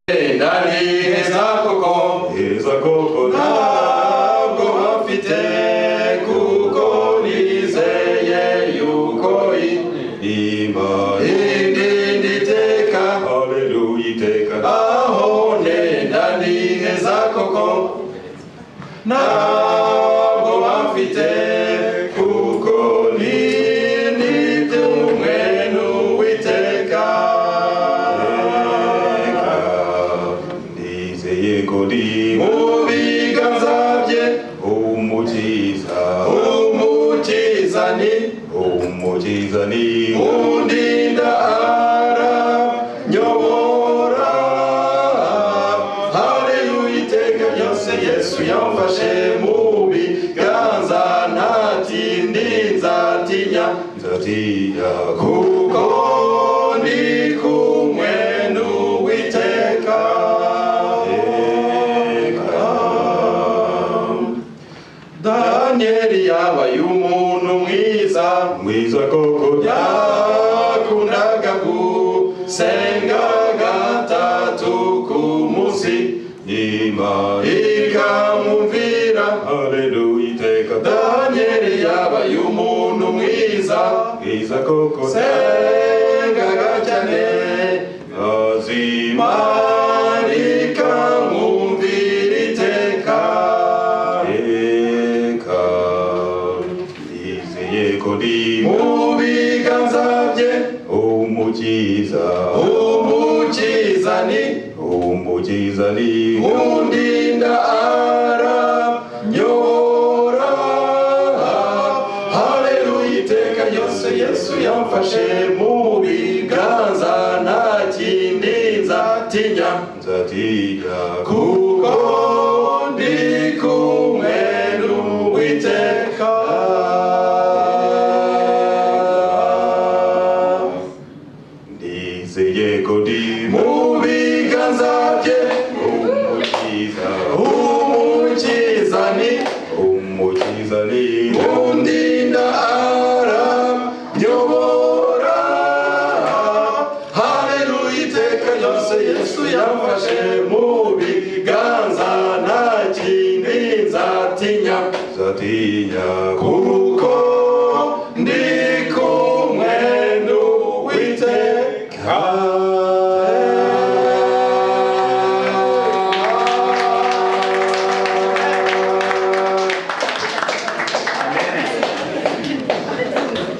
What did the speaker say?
Heza koko ntabwo bafite kuko nizeye yuko Imana indinda iteka haleluya iteka aho nenda ni heza koko ntabwo bafite kuko nindinda umwenu witeka nizeye ko ndi mu biganza bye umukiza ni undinda aranyobora haleluya iteka ryose Yesu yamfashe mu biganza ntatindi nzatinya kuko ndi kumwe n'Uwiteka. Danieli yabaye umuntu mwiza koko yakundaga gusenga gatatu ku munsi Imana ikamumvira haleluya iteka. Danieli yabaye umuntu mwiza koko sengaga cyane Imana ikamumvira iteka. Mu biganza bye umukiza ni undinda aranyobora haleluya iteka ryose Yesu yamfashe mu biganza ntakindi nzatinya kuko ndi kumwe n'Uwiteka. Mu biganza bye umukiza ni undinda aranyobora haleluya iteka ryose Yesu yamfashe mu biganza ntakindi nzatinya